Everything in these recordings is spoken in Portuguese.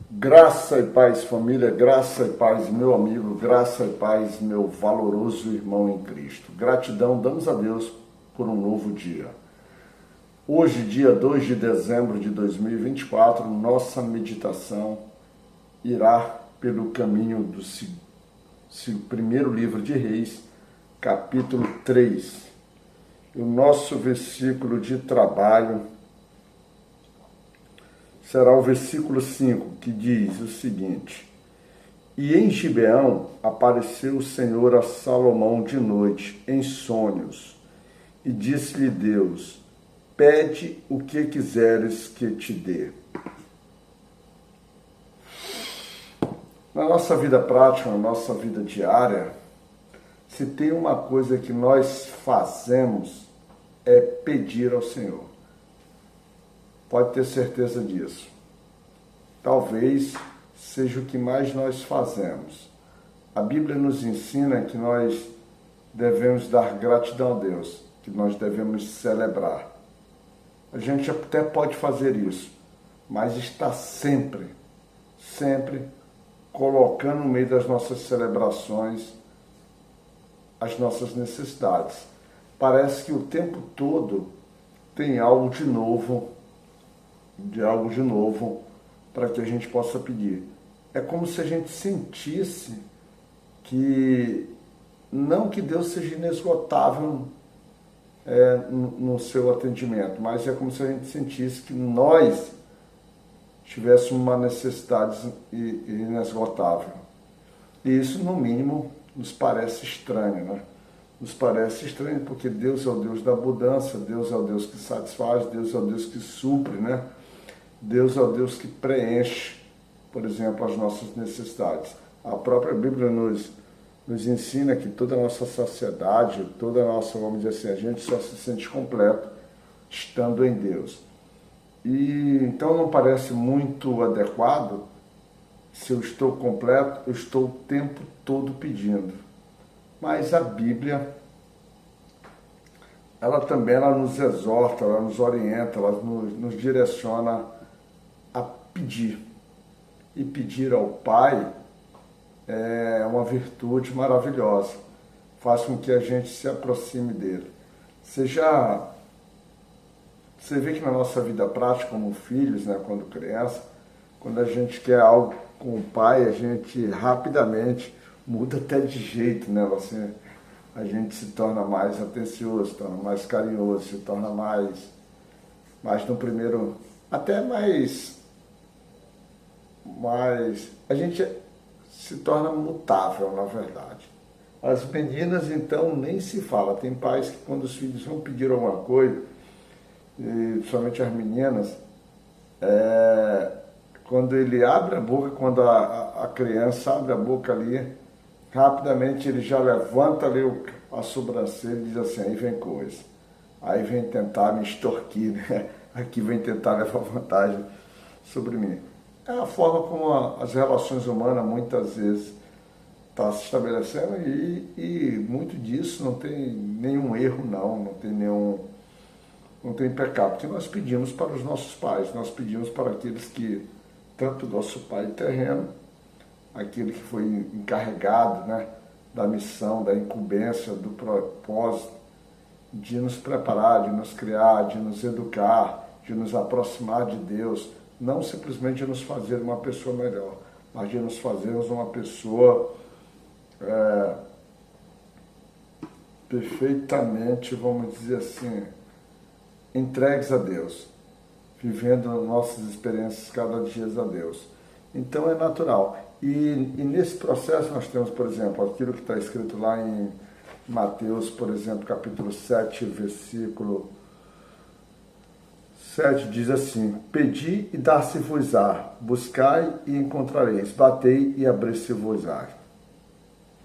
Graça e paz, família, graça e paz, meu amigo, graça e paz, meu valoroso irmão em Cristo. Gratidão, damos a Deus por um novo dia. Hoje, dia 2 de dezembro de 2024, nossa meditação irá pelo caminho do primeiro livro de Reis, capítulo 3. O nosso versículo de trabalho será o versículo 5, que diz o seguinte: E em Gibeão apareceu o Senhor a Salomão de noite, em sonhos, e disse-lhe Deus: Pede o que quiseres que te dê. Na nossa vida prática, na nossa vida diária, se tem uma coisa que nós fazemos, é pedir ao Senhor. Pode ter certeza disso. Talvez seja o que mais nós fazemos. A Bíblia nos ensina que nós devemos dar gratidão a Deus, que nós devemos celebrar. A gente até pode fazer isso, mas está sempre colocando no meio das nossas celebrações as nossas necessidades. Parece que o tempo todo tem algo de novo para que a gente possa pedir. É como se a gente sentisse que, não que Deus seja inesgotável no seu atendimento, mas é como se a gente sentisse que nós tivéssemos uma necessidade inesgotável. E isso, no mínimo, nos parece estranho, né? Nos parece estranho porque Deus é o Deus da abundância, Deus é o Deus que satisfaz, Deus é o Deus que supre, né? Deus é o Deus que preenche, por exemplo, as nossas necessidades. A própria Bíblia nos ensina que toda a nossa sociedade, toda a nossa, vamos dizer assim, a gente só se sente completo estando em Deus. E então não parece muito adequado, se eu estou completo, eu estou o tempo todo pedindo. Mas a Bíblia, ela também nos exorta, ela nos orienta, ela nos direciona a pedir. E pedir ao Pai é uma virtude maravilhosa. Faz com que a gente se aproxime dele. Você vê que na nossa vida prática, como filhos, né, quando criança, quando a gente quer algo com o Pai, a gente rapidamente muda até de jeito, né? A gente se torna mais atencioso, se torna mais carinhoso, se torna mais no primeiro, até mais, a gente se torna mutável, na verdade. As meninas, então, nem se fala. Tem pais que, quando os filhos vão pedir alguma coisa, e principalmente as meninas, quando ele abre a boca, quando a criança abre a boca ali, rapidamente ele já levanta ali a sobrancelha e diz assim: aí vem coisa, aí vem tentar me extorquir, né? Aqui vem tentar levar vantagem sobre mim. É a forma como as relações humanas muitas vezes estão se estabelecendo, e muito disso não tem nenhum erro, não tem pecado, porque nós pedimos para os nossos pais, nós pedimos para aqueles que, tanto o nosso pai terreno, aquele que foi encarregado, né, da missão, da incumbência, do propósito, de nos preparar, de nos criar, de nos educar, de nos aproximar de Deus, não simplesmente de nos fazer uma pessoa melhor, mas de nos fazermos uma pessoa perfeitamente, vamos dizer assim, entregues a Deus, vivendo nossas experiências cada dia a Deus. Então é natural. E nesse processo nós temos, por exemplo, aquilo que está escrito lá em Mateus, por exemplo, capítulo 7, versículo 7, diz assim: Pedi e dar-se-vos-á, buscai e encontrareis, batei e abrir-se-vos-á.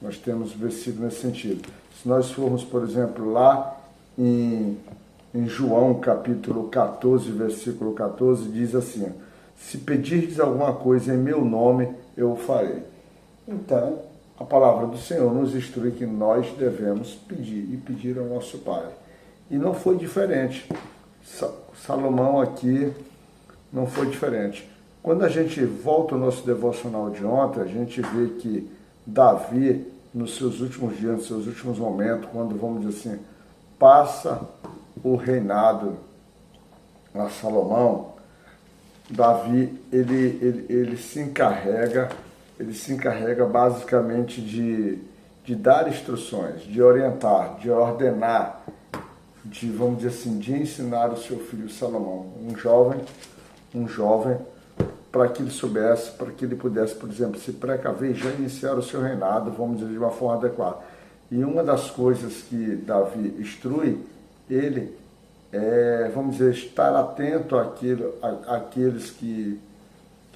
Nós temos versículo nesse sentido. Se nós formos, por exemplo, lá em João, capítulo 14, versículo 14, diz assim: Se pedirdes alguma coisa em meu nome, eu o farei. Então, a palavra do Senhor nos instrui que nós devemos pedir, e pedir ao nosso Pai. E não foi diferente. Salomão aqui não foi diferente. Quando a gente volta ao nosso devocional de ontem, a gente vê que Davi, nos seus últimos dias, nos seus últimos momentos, quando, vamos dizer assim, passa o reinado a Salomão, Davi, ele se encarrega basicamente de dar instruções, de orientar, de ordenar, de, vamos dizer assim, de ensinar o seu filho Salomão, um jovem, para que ele soubesse, para que ele pudesse, por exemplo, se precaver e já iniciar o seu reinado, vamos dizer, de uma forma adequada. E uma das coisas que Davi instrui, ele vamos dizer, estar atento àqueles que,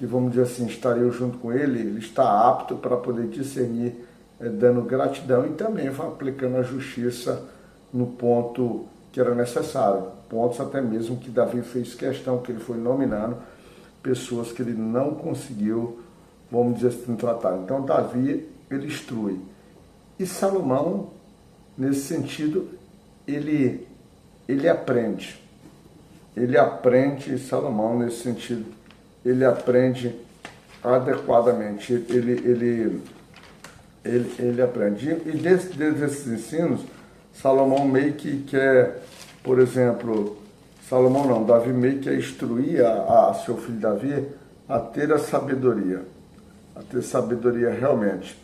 vamos dizer assim, estariam junto com ele está apto para poder discernir, dando gratidão e também aplicando a justiça no ponto que era necessário. Pontos até mesmo que Davi fez questão, que ele foi nominando pessoas que ele não conseguiu, vamos dizer assim, tratar. Então, Davi, ele instrui. E Salomão, nesse sentido, ele aprende. Ele aprende, Salomão, nesse sentido, ele aprende adequadamente. Ele aprende. E desses ensinos, Salomão meio que quer, por exemplo, Davi meio que instruir a seu filho Davi a ter a sabedoria realmente.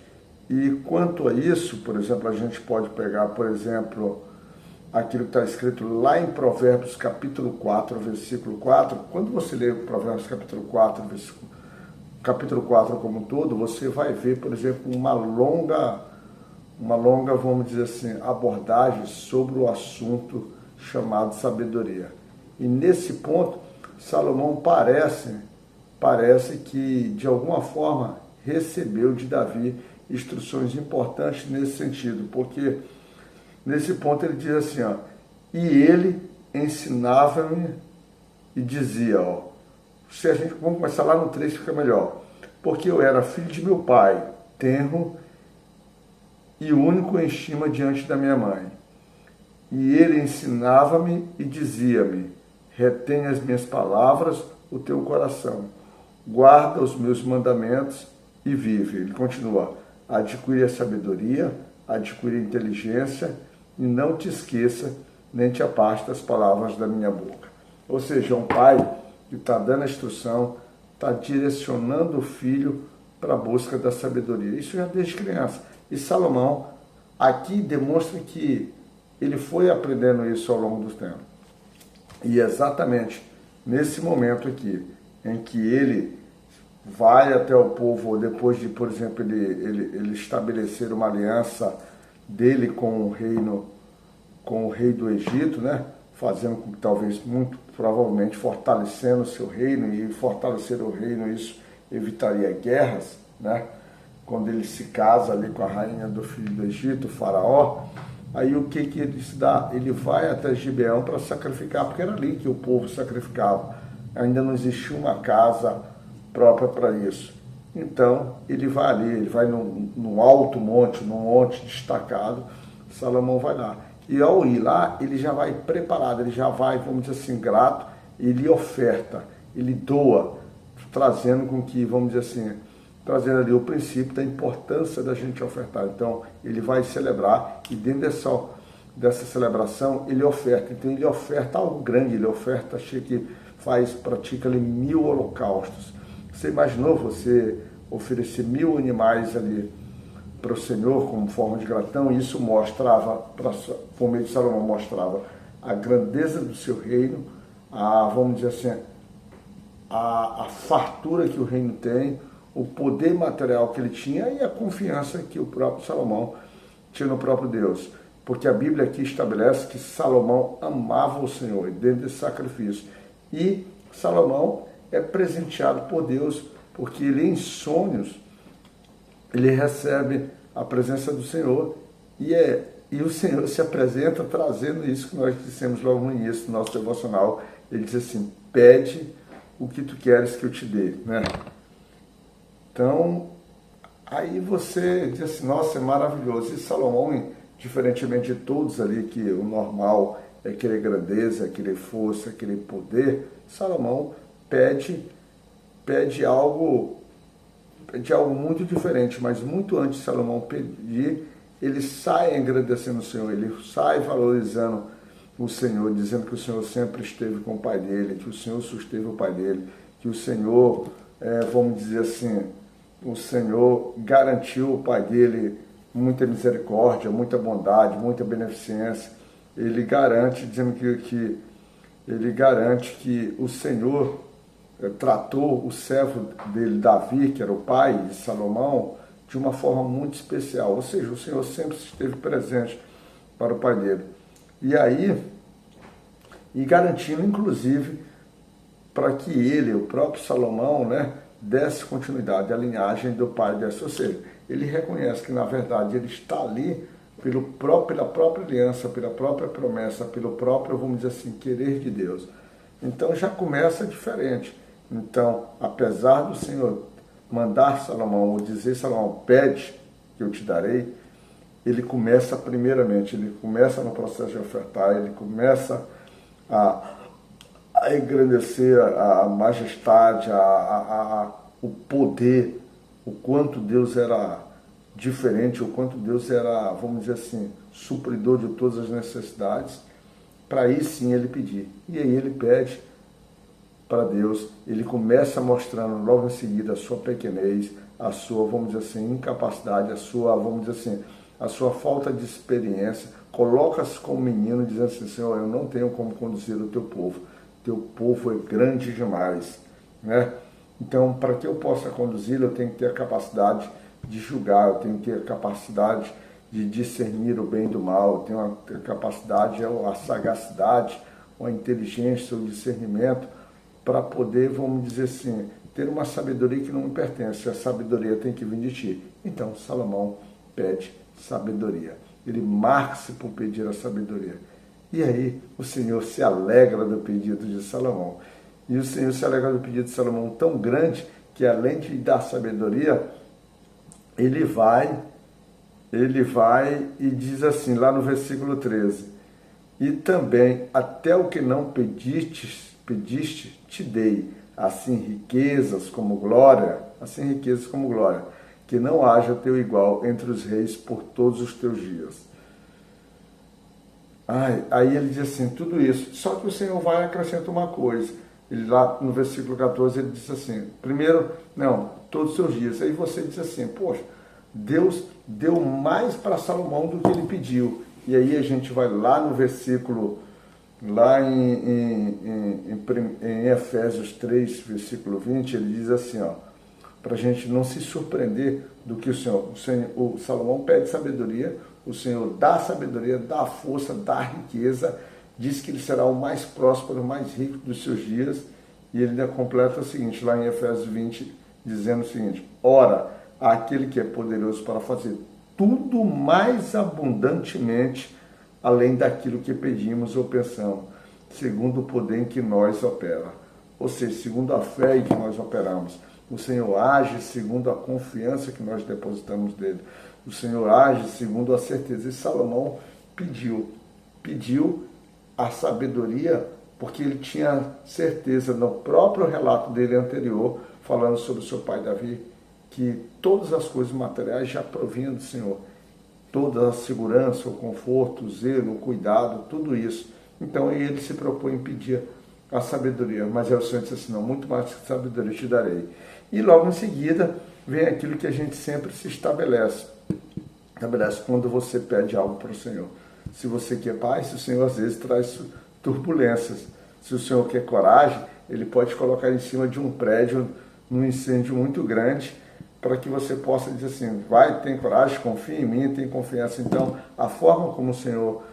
E quanto a isso, por exemplo, a gente pode pegar, por exemplo, aquilo que está escrito lá em Provérbios capítulo 4, versículo 4. Quando você lê Provérbios capítulo 4, capítulo 4 como um todo, você vai ver, por exemplo, uma longa, vamos dizer assim, abordagem sobre o assunto chamado sabedoria. E nesse ponto, Salomão parece que, de alguma forma, recebeu de Davi instruções importantes nesse sentido, porque nesse ponto ele diz assim, ó, e ele ensinava-me e dizia, ó, se a gente, vamos começar lá no 3, fica melhor, porque eu era filho de meu pai, tenro e único em estima diante da minha mãe. E ele ensinava-me e dizia-me, retém as minhas palavras, o teu coração, guarda os meus mandamentos e vive. Ele continua, adquire a sabedoria, adquire a inteligência e não te esqueça, nem te afaste das palavras da minha boca. Ou seja, um pai que está dando a instrução, está direcionando o filho para a busca da sabedoria. Isso já desde criança. E Salomão aqui demonstra que ele foi aprendendo isso ao longo do tempo. E exatamente nesse momento aqui, em que ele vai até o povo, depois de, por exemplo, ele estabelecer uma aliança dele com o rei do Egito, né? Fazendo com que talvez, muito provavelmente, fortalecendo o seu reino, e fortalecer o reino, isso evitaria guerras, né? Quando ele se casa ali com a rainha do filho do Egito, o faraó, aí o que ele se dá? Ele vai até Gibeão para sacrificar, porque era ali que o povo sacrificava. Ainda não existia uma casa própria para isso. Então, ele vai ali, ele vai num alto monte, num monte destacado, Salomão vai lá. E ao ir lá, ele já vai preparado, ele já vai, vamos dizer assim, grato, ele oferta, ele doa, trazendo com que, vamos dizer assim, trazendo ali o princípio da importância da gente ofertar. Então, ele vai celebrar e dentro dessa celebração, ele oferta. Então, ele oferta algo grande, ele oferta, pratica ali 1000 holocaustos. Você imaginou você oferecer 1000 animais ali para o Senhor como forma de gratidão? E isso mostrava, por meio de Salomão, mostrava a grandeza do seu reino, vamos dizer assim, a fartura que o reino tem, o poder material que ele tinha e a confiança que o próprio Salomão tinha no próprio Deus. Porque a Bíblia aqui estabelece que Salomão amava o Senhor dentro desse sacrifício. E Salomão é presenteado por Deus, porque ele em sonhos, ele recebe a presença do Senhor e o Senhor se apresenta trazendo isso que nós dissemos logo no início do nosso devocional. Ele diz assim, pede o que tu queres que eu te dê, né? Então, aí você diz assim, nossa, é maravilhoso. E Salomão, diferentemente de todos ali, que o normal é querer grandeza, é querer força, é querer poder, Salomão pede pede algo muito diferente, mas muito antes de Salomão pedir, ele sai agradecendo o Senhor, ele sai valorizando o Senhor, dizendo que o Senhor sempre esteve com o pai dele, que o Senhor susteve o pai dele, que o Senhor, vamos dizer assim, o Senhor garantiu o pai dele muita misericórdia, muita bondade, muita beneficência. Ele garante, dizendo que ele garante que o Senhor tratou o servo dele, Davi, que era o pai de Salomão, de uma forma muito especial. Ou seja, o Senhor sempre esteve presente para o pai dele. E aí, e garantindo, inclusive, para que ele, o próprio Salomão, né, desse continuidade à linhagem do pai dele. Ou seja, ele reconhece que, na verdade, ele está ali pela própria aliança, pela própria promessa, pelo próprio, vamos dizer assim, querer de Deus. Então já começa diferente. Então, apesar do Senhor mandar Salomão, ou dizer Salomão, pede que eu te darei, ele começa primeiramente, ele começa no processo de ofertar, ele começa a engrandecer a majestade, o poder, o quanto Deus era diferente, o quanto Deus era, vamos dizer assim, supridor de todas as necessidades, para aí sim ele pedir. E aí ele pede para Deus, ele começa mostrando logo em seguida a sua pequenez, a sua, vamos dizer assim, incapacidade, a sua, vamos dizer assim, a sua falta de experiência, coloca-se como menino dizendo assim, Senhor, eu não tenho como conduzir o teu povo é grande demais, né? Então, para que eu possa conduzi-lo, eu tenho que ter a capacidade de julgar, eu tenho que ter a capacidade de discernir o bem do mal, eu tenho a capacidade, a sagacidade, a inteligência, o discernimento, para poder, vamos dizer assim, ter uma sabedoria que não me pertence, a sabedoria tem que vir de ti. Então, Salomão pede sabedoria. Ele marca-se por pedir a sabedoria. E aí, o Senhor se alegra do pedido de Salomão. E o Senhor se alegra do pedido de Salomão tão grande, que além de dar sabedoria, ele vai e diz assim, lá no versículo 13, e também, até o que não pediste, te dei, assim riquezas como glória, que não haja teu igual entre os reis por todos os teus dias. Aí ele diz assim, tudo isso, só que o Senhor vai acrescentar uma coisa. Ele lá no versículo 14, ele diz assim, primeiro, não, todos os seus dias. Aí você diz assim, poxa, Deus deu mais para Salomão do que ele pediu. E aí a gente vai lá no versículo, lá em Efésios 3, versículo 20, ele diz assim, ó, para a gente não se surpreender do que o Salomão pede sabedoria, o Senhor dá sabedoria, dá força, dá riqueza, diz que ele será o mais próspero, o mais rico dos seus dias, e ele ainda completa o seguinte, lá em Efésios 20, dizendo o seguinte, ora, aquele que é poderoso para fazer tudo mais abundantemente, além daquilo que pedimos ou pensamos, segundo o poder em que nós opera. Ou seja, segundo a fé em que nós operamos. O Senhor age segundo a confiança que nós depositamos nele. O Senhor age segundo a certeza. E Salomão pediu a sabedoria, porque ele tinha certeza no próprio relato dele anterior, falando sobre o seu pai Davi, que todas as coisas materiais já provinham do Senhor. Toda a segurança, o conforto, o zelo, o cuidado, tudo isso. Então ele se propõe em pedir a sabedoria, mas aí o Senhor disse assim, não, muito mais que sabedoria te darei. E logo em seguida vem aquilo que a gente sempre se estabelece quando você pede algo para o Senhor. Se você quer paz, o Senhor às vezes traz turbulências. Se o Senhor quer coragem, ele pode colocar em cima de um prédio num incêndio muito grande, para que você possa dizer assim, vai, tem coragem, confia em mim, tem confiança. Então, a forma como o Senhor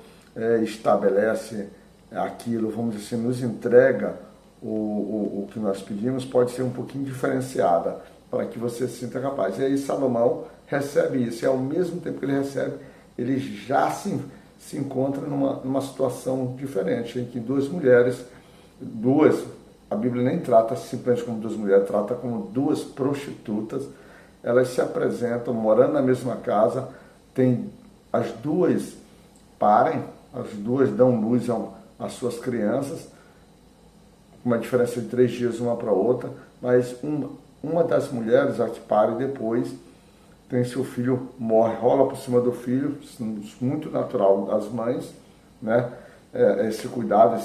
estabelece aquilo, vamos dizer assim, nos entrega o que nós pedimos, pode ser um pouquinho diferenciada, para que você se sinta capaz. E aí Salomão recebe isso, e ao mesmo tempo que ele recebe, ele já se encontra numa situação diferente, em que duas mulheres, a Bíblia nem trata simplesmente como duas mulheres, trata como duas prostitutas, elas se apresentam morando na mesma casa, as duas dão luz às suas crianças, uma diferença de 3 dias uma para outra, mas uma das mulheres, a que pare depois, tem seu filho, morre, rola por cima do filho, muito natural das mães, né? Esse cuidado,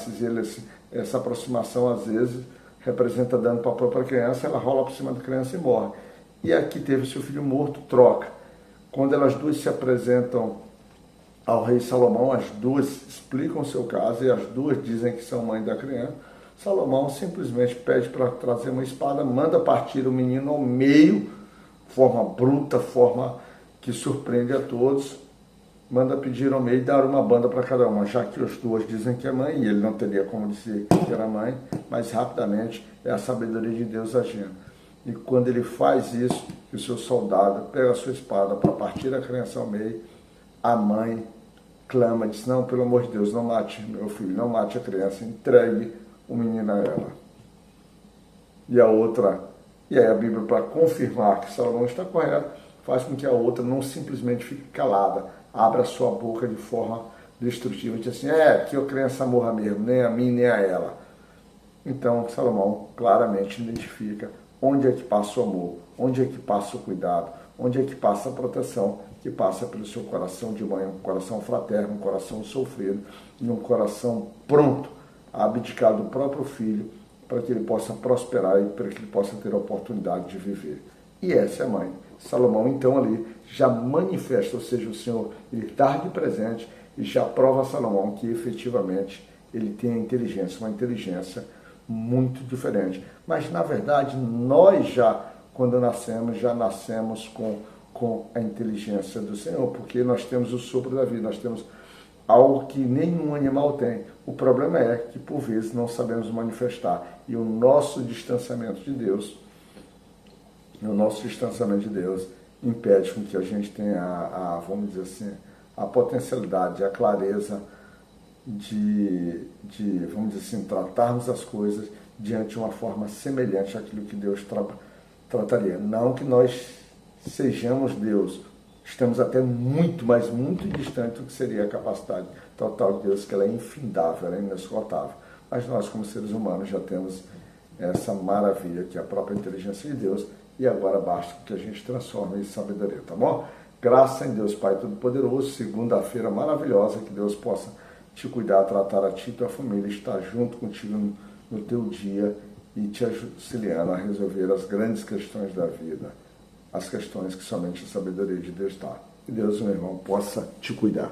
essa aproximação, às vezes, representa dano para a própria criança, ela rola por cima da criança e morre. E a que teve seu filho morto, troca. Quando elas duas se apresentam ao rei Salomão, as duas explicam o seu caso e as duas dizem que são mãe da criança. Salomão simplesmente pede para trazer uma espada, manda partir o menino ao meio, forma bruta, forma que surpreende a todos, manda pedir ao meio e dar uma banda para cada uma, já que as duas dizem que é mãe, e ele não teria como dizer que era mãe, mas rapidamente é a sabedoria de Deus agindo. E quando ele faz isso, que o seu soldado pega a sua espada para partir a criança ao meio, a mãe clama, diz, não, pelo amor de Deus, não mate meu filho, não mate a criança, entregue o menino a ela. E a outra, e aí a Bíblia, para confirmar que Salomão está correto, faz com que a outra não simplesmente fique calada, abra a sua boca de forma destrutiva, diz assim, que a criança morra mesmo, nem a mim, nem a ela. Então, Salomão claramente identifica onde é que passa o amor, onde é que passa o cuidado, onde é que passa a proteção, que passa pelo seu coração de mãe, um coração fraterno, um coração sofrido e um coração pronto a abdicar do próprio filho para que ele possa prosperar e para que ele possa ter a oportunidade de viver. E essa é a mãe. Salomão, então, ali já manifesta, ou seja, o Senhor ele dá de presente e já prova a Salomão que efetivamente ele tem a inteligência, uma inteligência muito diferente. Mas, na verdade, nós já, quando nascemos, já nascemos com a inteligência do Senhor, porque nós temos o sopro da vida, nós temos algo que nenhum animal tem. O problema é que, por vezes, não sabemos manifestar. E o nosso distanciamento de Deus, impede com que a gente tenha, vamos dizer assim, a potencialidade, a clareza de, vamos dizer assim, tratarmos as coisas diante de uma forma semelhante àquilo que Deus trataria. Não que nós sejamos Deus, estamos até muito, mas muito distante do que seria a capacidade total de Deus, que ela é infindável, ela é inesgotável. Mas nós, como seres humanos, já temos essa maravilha que é a própria inteligência de Deus, e agora basta que a gente transforme em sabedoria, tá bom? Graça em Deus Pai Todo-Poderoso, segunda-feira maravilhosa, que Deus possa te cuidar, tratar a ti e tua família, estar junto contigo no teu dia e te auxiliando a resolver as grandes questões da vida, as questões que somente a sabedoria de Deus dá. Que Deus, meu irmão, possa te cuidar.